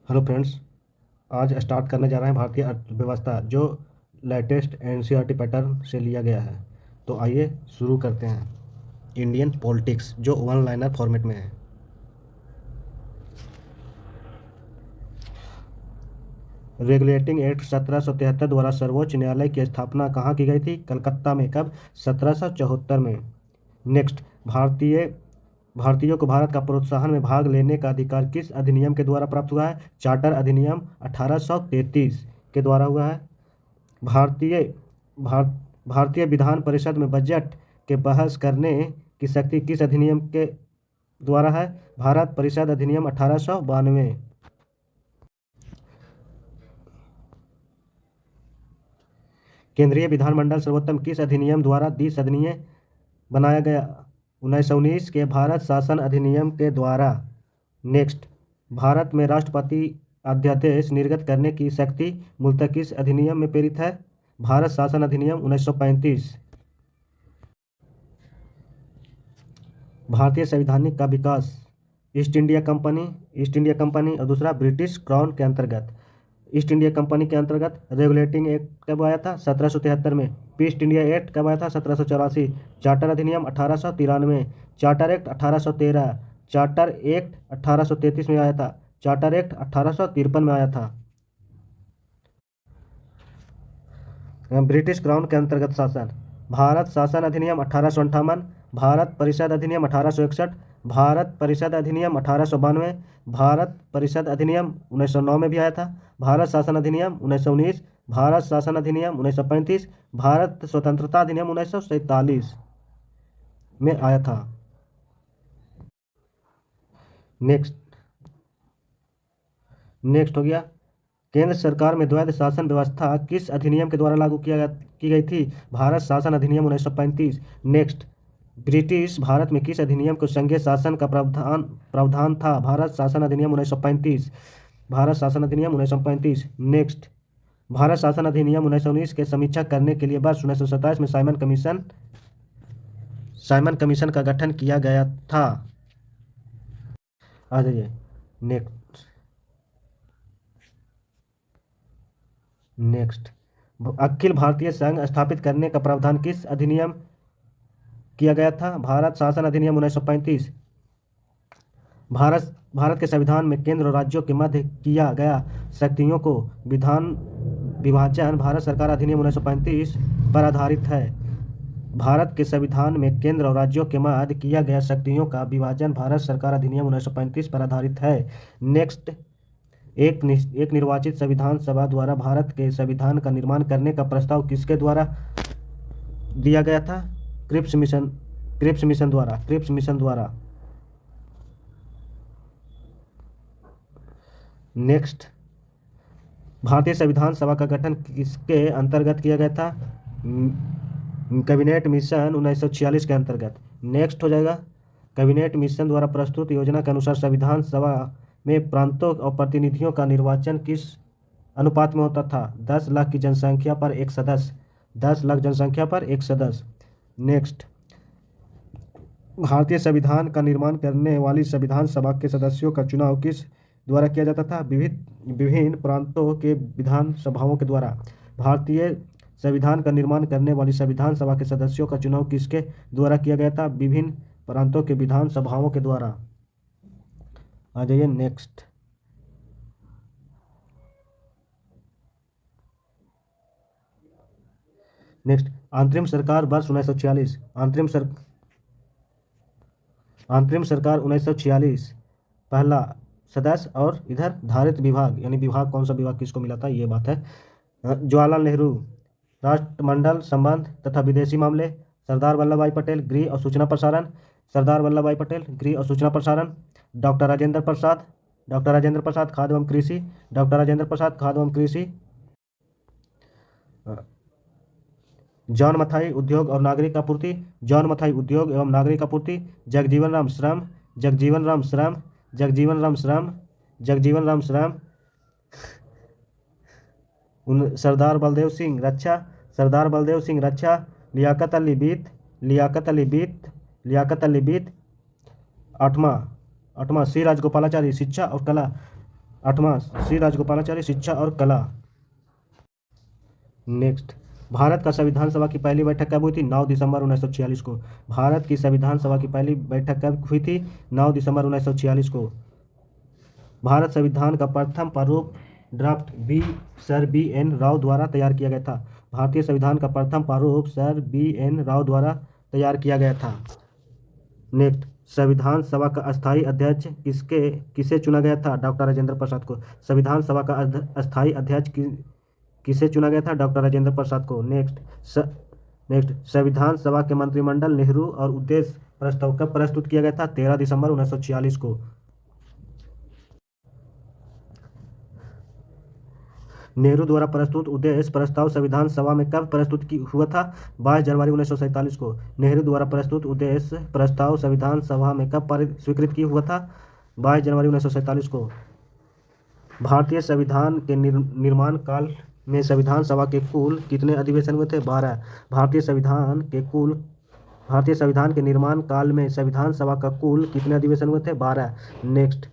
Hello friends. आज start करने जा रहे हैं भारतीय अर्थव्यवस्था जो लेटेस्ट एनसीईआरटी पैटर्न से लिया गया है। तो आइए शुरू करते हैं। इंडियन पॉलिटिक्स जो वन लाइनर फॉर्मेट में है। रेगुलेटिंग एक्ट 1773 द्वारा सर्वोच्च न्यायालय की स्थापना कहाँ की गई थी? कलकत्ता में। कब? 1774 में। नेक्स्ट, भारतीयों को भारत का प्रोत्साहन में भाग लेने का अधिकार किस अधिनियम के द्वारा प्राप्त हुआ है? चार्टर अधिनियम 1833 के द्वारा हुआ है। भारतीय भार, भारतीय विधान परिषद में बजट के बहस करने की शक्ति किस अधिनियम के द्वारा है? भारत परिषद अधिनियम 1892। केंद्रीय विधानमंडल सर्वोत्तम किस अधिनियम द्वारा द्विसदनीय बनाया गया? 1919 के भारत शासन अधिनियम के द्वारा। नेक्स्ट, भारत में राष्ट्रपति अध्यादेश निर्गत करने की शक्ति मूलतः किस अधिनियम में प्रेरित है? भारत शासन अधिनियम 1935। भारतीय संविधानिक का विकास ईस्ट इंडिया कंपनी और दूसरा ब्रिटिश क्राउन के अंतर्गत। ईस्ट इंडिया कंपनी के अंतर्गत रेगुलेटिंग एक्ट कब आया था? 1773 में। ईस्ट इंडिया एक्ट कब आया था? 1784। चार्टर अधिनियम 1893। Charter act 1813। चार्टर एक्ट 1833 में आया था। चार्टर एक्ट 1853 में आया था। ब्रिटिश क्राउन के अंतर्गत शासन। भारत शासन अधिनियम 1858। भारत परिषद अधिनियम 1861। भारत परिषद अधिनियम 1892। भारत परिषद अधिनियम 1909 में भी आया था। भारत शासन अधिनियम 1919। भारत शासन अधिनियम 1935। भारत स्वतंत्रता अधिनियम 1947 में आया था। नेक्स्ट हो गया, केंद्र सरकार में द्वैध शासन व्यवस्था किस अधिनियम के द्वारा लागू की गई थी? भारत शासन अधिनियम 1935। नेक्स्ट, ब्रिटिश भारत में किस अधिनियम को संघीय शासन का प्रावधान था? भारत शासन अधिनियम 1935। भारत शासन अधिनियम 1935। नेक्स्ट, भारत शासन अधिनियम 1919 के समीक्षा करने के लिए वर्ष 1927 में साइमन कमीशन का गठन किया गया था। आ जाइए नेक्स्ट, अखिल भारतीय संघ स्थापित करने का प्रावधान किस अधिनियम किया गया था? भारत शासन अधिनियम 1935। भारत के संविधान में केंद्र और राज्यों के मध्य किया गया शक्तियों को विभाजन भारत सरकार अधिनियम 1935 पर आधारित है। भारत के संविधान में केंद्र और राज्यों के मध्य किया गया शक्तियों का विभाजन भारत सरकार अधिनियम 1935 पर आधारित है। नेक्स्ट, एक निर्वाचित संविधान सभा द्वारा भारत के संविधान का निर्माण करने का प्रस्ताव किसके द्वारा दिया गया था? क्रिप्स मिशन द्वारा। नेक्स्ट, भारतीय संविधान सभा का गठन किसके अंतर्गत किया गया था? कैबिनेट मिशन 1946 के अंतर्गत। नेक्स्ट हो जाएगा, कैबिनेट मिशन द्वारा प्रस्तुत योजना के अनुसार संविधान सभा में प्रांतों और प्रतिनिधियों का निर्वाचन किस अनुपात में होता था? 10 लाख की जनसंख्या पर एक सदस्य। 10 लाख जनसंख्या पर एक सदस्य। नेक्स्ट, भारतीय संविधान का निर्माण करने वाली संविधान सभा के सदस्यों का चुनाव किस द्वारा किया जाता था? विभिन्न प्रांतों के विधान सभाओं के द्वारा। भारतीय संविधान का निर्माण करने वाली संविधान सभा के सदस्यों का चुनाव किसके द्वारा किया गया था? विभिन्न प्रांतों के विधान सभाओं के द्वारा। आ जाइए नेक्स्ट, अंतरिम सरकार वर्ष 1946। अंतरिम सरकार 1946। पहला सदस्य और इधर धारित विभाग, यानी विभाग कौन सा विभाग किसको मिला था, ये बात है। जवाहरलाल नेहरू राष्ट्रमंडल संबंध तथा विदेशी मामले। सरदार वल्लभ भाई पटेल गृह और सूचना प्रसारण। सरदार वल्लभ भाई पटेल गृह और सूचना प्रसारण। डॉक्टर राजेंद्र प्रसाद खाद्य एवं कृषि। डॉक्टर राजेंद्र प्रसाद खाद्य एवं कृषि। जॉन मथाई उद्योग और नागरिक आपूर्ति। जॉन मथाई उद्योग एवं नागरिक आपूर्ति। जगजीवन राम श्रम। सरदार बलदेव सिंह रक्षा। लियाकत अली बीत। आठवां सी राजगोपालाचारी शिक्षा और कला। 8वां श्री राजगोपालाचारी शिक्षा और कला। नेक्स्ट, भारत का संविधान सभा की पहली बैठक कब हुई थी? 9 दिसंबर 1946 को। भारत की संविधान सभा की पहली बैठक कब हुई थी? 9 दिसंबर 1946 को। भारत संविधान का प्रथम प्रारूप draft sir B N Rao द्वारा तैयार किया गया था। भारतीय संविधान का प्रथम प्रारूप सर बी एन राव द्वारा तैयार किया गया था। नेक्स्ट, संविधान सभा का अस्थायी अध्यक्ष किसे चुना गया था? डॉक्टर राजेंद्र प्रसाद को। संविधान सभा का अस्थायी अध्यक्ष किसे चुना गया था? डॉक्टर राजेंद्र प्रसाद को। नेक्स्ट, संविधान सभा के मंत्रिमंडल नेहरू और उद्देश्य प्रस्ताव कब प्रस्तुत किया गया था? 13 दिसंबर 1946 को। नेहरू द्वारा प्रस्तुत उद्देश्य प्रस्ताव संविधान सभा में कब प्रस्तुत हुआ था? 22 जनवरी 1947 को। नेहरू द्वारा प्रस्तुत उद्देश्य प्रस्ताव संविधान सभा में कब स्वीकृत हुआ था? 22 जनवरी 1947 को। भारतीय संविधान के निर्माण काल में संविधान सभा के कुल कितने अधिवेशन हुए थे? 12। भारतीय संविधान के निर्माण काल में संविधान सभा का कुल कितने अधिवेशन हुए थे? 12। नेक्स्ट,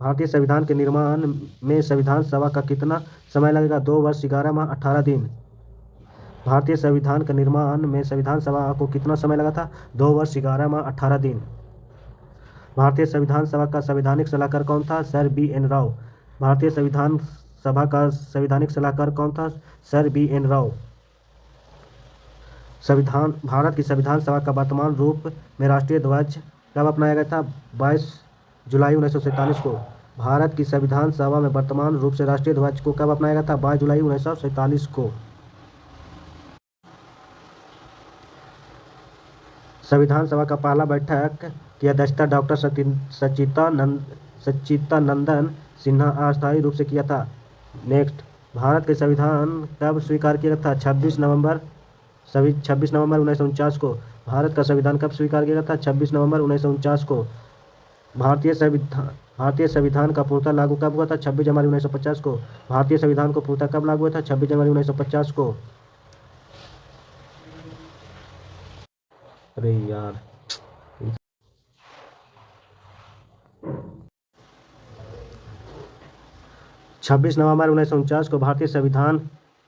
भारतीय संविधान के निर्माण में संविधान सभा का कितना समय लगेगा? 2 वर्ष 11 माह 18 दिन। भारतीय संविधान के निर्माण में संविधान सभा को कितना समय लगा था? 2 वर्ष 11 माह 18 दिन। भारतीय संविधान सभा का संवैधानिक सलाहकार कौन था? Sir B N Rao. भारतीय संविधान सभा का संवैधानिक सलाहकार कौन था? Sir B N Rao. Bharat की संविधान सभा का वर्तमान रूप में राष्ट्रीय ध्वज कब अपनाया गया था? 22 जुलाई 1947 को। भारत की संविधान सभा में वर्तमान रूप से राष्ट्रीय ध्वज को कब अपनाया गया था? 22 जुलाई 1947 को। संविधान सभा का पहला बैठक की अध्यक्षता डॉक्टर सच्चिदानंदन सिन्हा अस्थायी रूप से किया था। नेक्स्ट, भारत के संविधान कब स्वीकार किया गया था? 26 नवंबर 1949 को। भारत का संविधान कब स्वीकार किया गया था? 26 नवंबर 1949 को। भारतीय संविधान का पूर्णतः लागू कब हुआ था? 26 जनवरी 1950 को। भारतीय संविधान को पूर्णतः कब लागू हुआ था? 26 जनवरी 1950 को। अरे यार, 26 नवंबर 1949 को भारतीय संविधान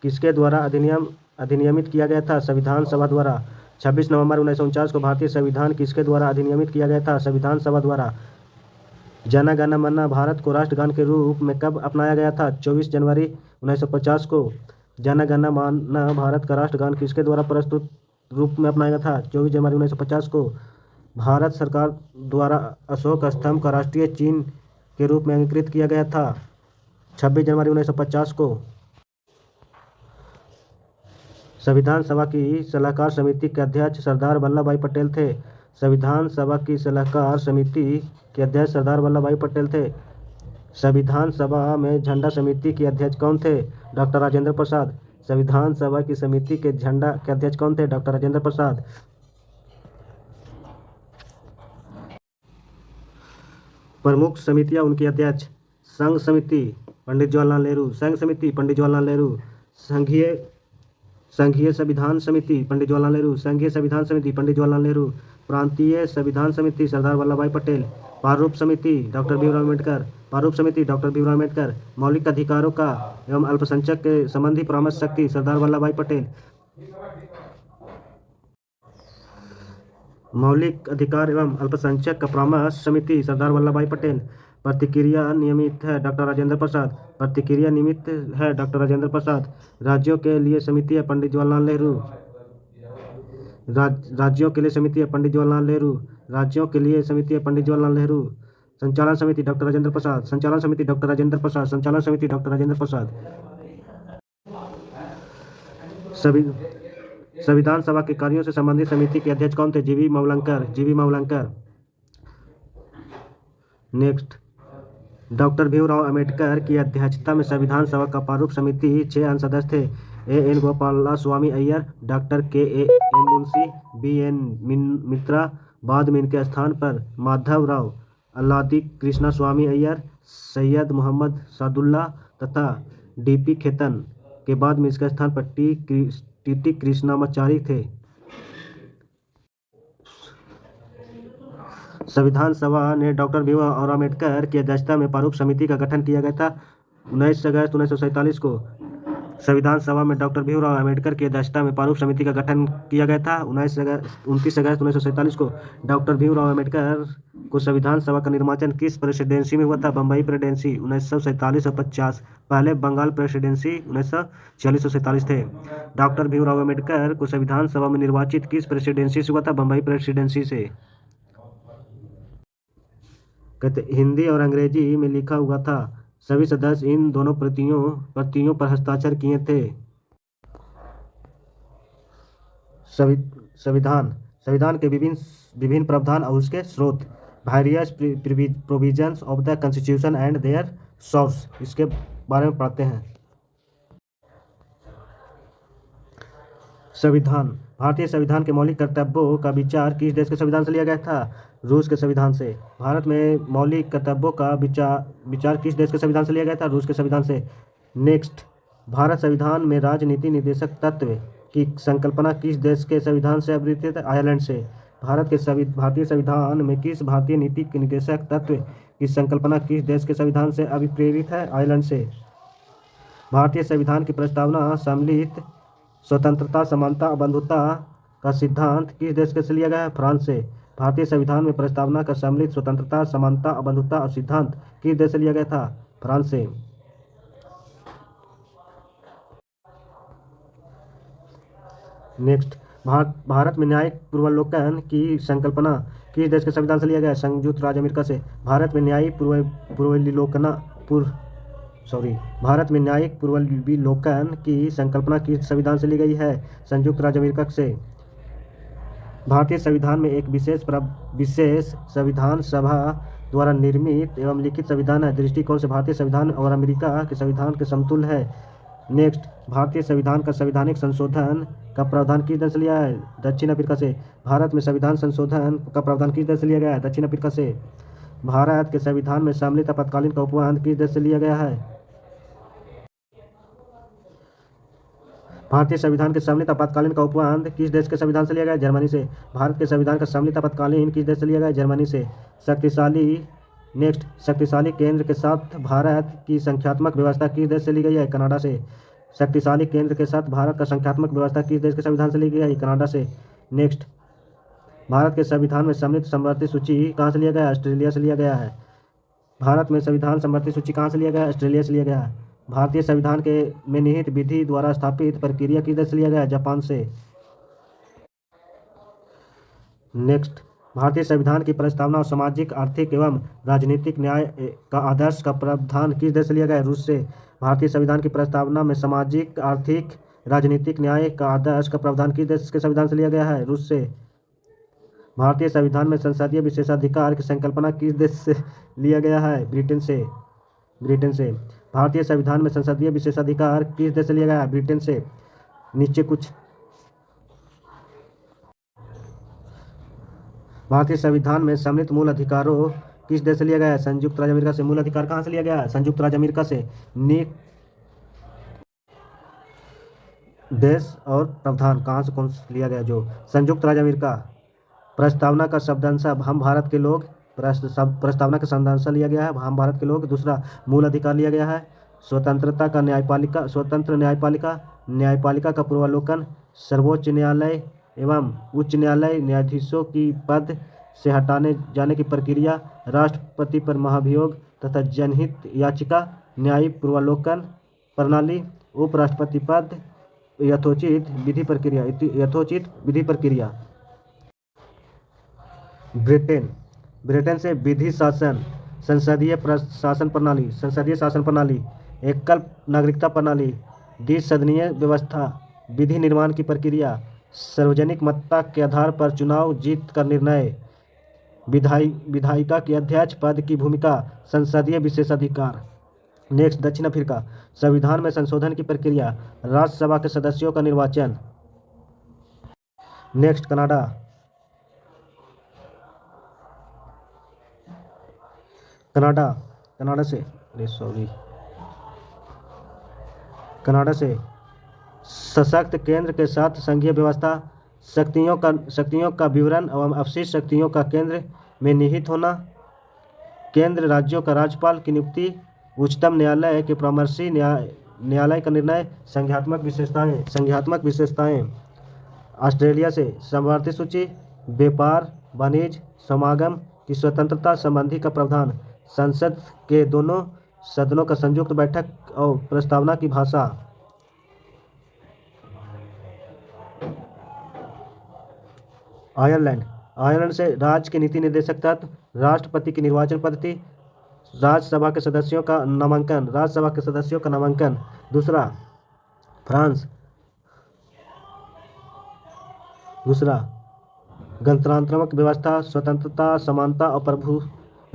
किसके द्वारा अधिनियमित किया गया था? संविधान सभा द्वारा। 26 नवंबर 1949 को भारतीय संविधान किसके द्वारा अधिनियमित किया गया था? संविधान सभा द्वारा। जन गण मन भारत को राष्ट्रगान के रूप में कब अपनाया गया था? 24 जनवरी 1950 को। जन गण मन भारत का राष्ट्रगान किसके द्वारा प्रस्तुत रूप में अपनाया गया था? 24 जनवरी 1950 को। भारत सरकार द्वारा अशोक स्तंभ का राष्ट्रीय चिन्ह के रूप में अंगीकृत किया गया था 26 जनवरी 1950 को। संविधान सभा की सलाहकार समिति के अध्यक्ष सरदार वल्लभ भाई पटेल थे। संविधान सभा की सलाहकार समिति के अध्यक्ष सरदार वल्लभ भाई पटेल थे। संविधान सभा में झंडा समिति के अध्यक्ष कौन थे? डॉक्टर राजेंद्र प्रसाद। संविधान सभा की समिति के झंडा के अध्यक्ष कौन थे? डॉक्टर राजेंद्र प्रसाद। प्रमुख समितियां, उनके अध्यक्ष। संघ समिति पंडित जवाहरलाल नेहरू। संघ समिति पंडित जवाहरलाल नेहरू। संघीय संविधान समिति पंडित जवाहरलाल नेहरू। संघीय संविधान समिति पंडित जवाहरलाल नेहरू। प्रांतीय संविधान समिति सरदार वल्लभ भाई पटेल। प्रारूप समिति डॉक्टर भीमराव अम्बेडकर। प्रारूप समिति डॉक्टर भीमराव अम्बेडकर। मौलिक अधिकारों का एवं अल्पसंख्यक के संबंधी परामर्श शक्ति सरदार वल्लभ भाई पटेल। मौलिक अधिकार एवं अल्पसंख्यक का परामर्श समिति सरदार वल्लभ भाई पटेल। प्रतिक्रिया नियमित है डॉक्टर राजेंद्र प्रसाद। प्रतिक्रिया नियमित है डॉक्टर राजेंद्र प्रसाद। राज्यों के लिए समिति है पंडित जवाहरलाल नेहरू। राज्यों के लिए समिति है पंडित जवाहरलाल नेहरू। राज्यों के लिए समिति है पंडित जवाहरलाल नेहरू। संचालन समिति डॉक्टर राजेंद्र प्रसाद। संचालन समिति डॉक्टर राजेंद्र प्रसाद। संचालन समिति डॉक्टर राजेंद्र प्रसाद। संविधान सभा के कार्यों से संबंधित समिति के अध्यक्ष कौन थे? जीवी मावलंकर। नेक्स्ट, डॉक्टर भीमराव अम्बेडकर की अध्यक्षता में संविधान सभा का प्रारूप समिति 6 अन्य सदस्य थे। A.N. Gopalaswami Ayyar, doctor K.A.M. Munshi, B.N. Mitra, बाद में इनके स्थान पर माधवराव अल्लादी कृष्णा स्वामी अय्यर, सैयद मोहम्मद सादुल्ला तथा D.P. खेतन के बाद में इसके स्थान पर T.T. कृष्णामाचारी थे। संविधान सभा ने डॉक्टर भीमराव और अम्बेडकर की अध्यक्षता में प्रारूप समिति का गठन किया गया था 19 अगस्त 1947 को। संविधान सभा में डॉक्टर भीमराव अम्बेडकर की अध्यक्षता में प्रारूप समिति का गठन किया गया था 29 अगस्त 1947 को। डॉक्टर भीमराव अम्बेडकर को संविधान सभा का निर्वाचन किस प्रेसिडेंसी में हुआ था? बम्बई प्रेसिडेंसी 1947 और 50। पहले बंगाल प्रेसिडेंसी 1946 और 47 थे। डॉक्टर भीमराव अम्बेडकर को संविधान सभा में निर्वाचित किस प्रेसिडेंसी से हुआ था? बम्बई प्रेसिडेंसी से। कहते हिंदी और अंग्रेजी में लिखा हुआ था। सभी सदस्य इन दोनों प्रतियों पर हस्ताक्षर किए थे। संविधान के विभिन्न प्रावधान और उसके स्रोत। Various provisions of the constitution and their source, इसके बारे में पढ़ते हैं। संविधान। भारतीय संविधान के मौलिक कर्तव्यों का विचार किस देश के संविधान से लिया गया था? रूस के संविधान से। भारत में मौलिक कर्तव्यों का विचार किस देश के संविधान से लिया गया था? रूस के संविधान से। नेक्स्ट, भारत संविधान में राजनीति निर्देशक तत्व की संकल्पना किस देश के संविधान से अभिप्रेरित है? आयरलैंड से। भारतीय संविधान में किस भारतीय नीति के निर्देशक तत्व की संकल्पना किस देश के संविधान से अभिप्रेरित है? आयरलैंड से। भारतीय संविधान की प्रस्तावना सम्मिलित स्वतंत्रता, समानता और बंधुता का सिद्धांत किस देश के से लिया गया है? फ्रांस से। भारतीय संविधान में प्रस्तावना का सम्मिलित स्वतंत्रता, समानता और बंधुता और सिद्धांत किस देश से लिया गया था? फ्रांस से। नेक्स्ट, भारत में न्यायिक पूर्वावलोकन की संकल्पना किस देश के संविधान से लिया गया है? संयुक्त राज्य अमेरिका से। भारत में न्यायिक पूर्वावलोकन की संकल्पना किस संविधान से ली गई है? संयुक्त राज्य अमेरिका से। भारतीय संविधान में एक विशेष संविधान सभा द्वारा निर्मित एवं लिखित संविधान है। दृष्टिकोण से भारतीय संविधान और अमेरिका के संविधान के समतुल्य है। नेक्स्ट, भारतीय संविधान का संवैधानिक संशोधन का प्रावधान किस देश से लिया है? दक्षिण अफ्रीका से। भारत में संविधान संशोधन का प्रावधान किस देश से लिया गया है? दक्षिण अफ्रीका से। भारत के संविधान में सम्मिलित आपातकालीन का उपबंध किस देश से लिया गया है? भारतीय संविधान के सम्मिलित आपातकालीन का उपबंध किस देश के संविधान से लिया गया है? जर्मनी से। भारत के संविधान का सम्मिलित आपातकालीन किस देश से लिया गया है? जर्मनी से। शक्तिशाली केंद्र के साथ भारत की संख्यात्मक व्यवस्था किस देश से ली गई है? कनाडा से। शक्तिशाली केंद्र के साथ भारत का संख्यात्मक व्यवस्था किस देश के संविधान से ली गई है? कनाडा से। नेक्स्ट, भारत के संविधान में सम्मिलित समवर्ती सूची कहाँ से लिया गया है? ऑस्ट्रेलिया से लिया गया है। भारत में संविधान समवर्ती सूची कहाँ से लिया गया है? ऑस्ट्रेलिया से लिया गया है। भारतीय संविधान के में निहित विधि द्वारा स्थापित प्रक्रिया किस देश से लिया गया है? जापान से। नेक्स्ट, भारतीय संविधान की प्रस्तावना और सामाजिक, आर्थिक एवं राजनीतिक न्याय का आदर्श का प्रावधान किस देश से लिया गया है? रूस से। भारतीय संविधान की प्रस्तावना में सामाजिक, आर्थिक, राजनीतिक न्याय का आदर्श का प्रावधान किस देश के संविधान से लिया गया है? रूस से। भारतीय संविधान में संसदीय विशेषाधिकार की संकल्पना किस देश से लिया गया है? ब्रिटेन से। भारतीय संविधान में संसदीय विशेषाधिकार किस देश से लिया गया है? ब्रिटेन से। नीचे कुछ भारतीय संविधान में सम्मिलित मूल अधिकारों किस देश से लिया गया है? संयुक्त राज्य अमेरिका से। मूल अधिकार कहाँ से लिया गया है? संयुक्त राज्य अमेरिका से। देश और प्रावधान कहाँ से कौन लिया गया? जो संयुक्त राज्य अमेरिका। प्रस्तावना का शब्दांश हम भारत के लोग, प्रस्तावना का शब्दांश लिया गया है हम भारत के लोग। दूसरा, मूल अधिकार लिया गया है। स्वतंत्र न्यायपालिका का पूर्वावलोकन। सर्वोच्च न्यायालय एवं उच्च न्यायालय न्यायाधीशों की पद से हटाने जाने की प्रक्रिया। राष्ट्रपति पर महाभियोग तथा जनहित याचिका। न्यायिक पूर्वावलोकन प्रणाली। उपराष्ट्रपति पद। यथोचित विधि प्रक्रिया। ब्रिटेन से विधि शासन, संसदीय शासन प्रणाली, एकल नागरिकता प्रणाली, द्विसदनीय व्यवस्था, विधि निर्माण की प्रक्रिया, सार्वजनिक मत के आधार पर चुनाव जीत का निर्णय, विधायिका के अध्यक्ष पद की भूमिका, संसदीय विशेषाधिकार। नेक्स्ट, दक्षिण अफ्रीका। संविधान में संशोधन की प्रक्रिया, राज्यसभा के सदस्यों का निर्वाचन। नेक्स्ट, कनाडा से सशक्त केंद्र के साथ संघीय व्यवस्था, शक्तियों का विवरण एवं अवशिष्ट शक्तियों का केंद्र में निहित होना, केंद्र राज्यों का राज्यपाल की नियुक्ति, उच्चतम न्यायालय के परामर्शी न्यायालय का निर्णय, संज्ञात्मक विशेषताएं, ऑस्ट्रेलिया से शरणार्थी सूची, व्यापार वाणिज्य समागम की स्वतंत्रता संबंधी का प्रावधान, संसद के दोनों सदनों का संयुक्त बैठक और प्रस्तावना की भाषा। आयरलैंड से राज्य के नीति निर्देशक तत्व, राष्ट्रपति की निर्वाचन पद्धति, राज्यसभा के सदस्यों का नामांकन। दूसरा, गणतंत्रात्मक व्यवस्था, स्वतंत्रता, समानता और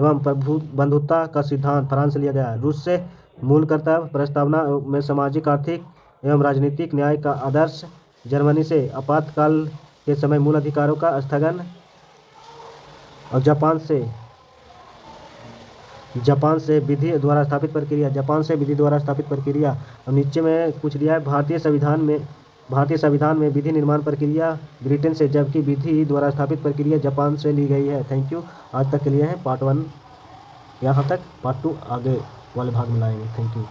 बंधुता का सिद्धांत फ्रांस से लिया गया। रूस से मूल कर्तव्य प्रस्तावना में सामाजिक, आर्थिक एवं राजनीतिक न्याय का आदर्श। जर्मनी से आपातकाल के समय मूल अधिकारों का स्थगन। और जापान से विधि द्वारा स्थापित प्रक्रिया। और नीचे में कुछ दिया है, भारतीय संविधान में विधि निर्माण प्रक्रिया ब्रिटेन से, जबकि विधि द्वारा स्थापित प्रक्रिया जापान से ली गई है। Thank you. आज तक के लिए है पार्ट 1 यहाँ तक, पार्ट 2 आगे वाले भाग में लाएंगे। Thank you.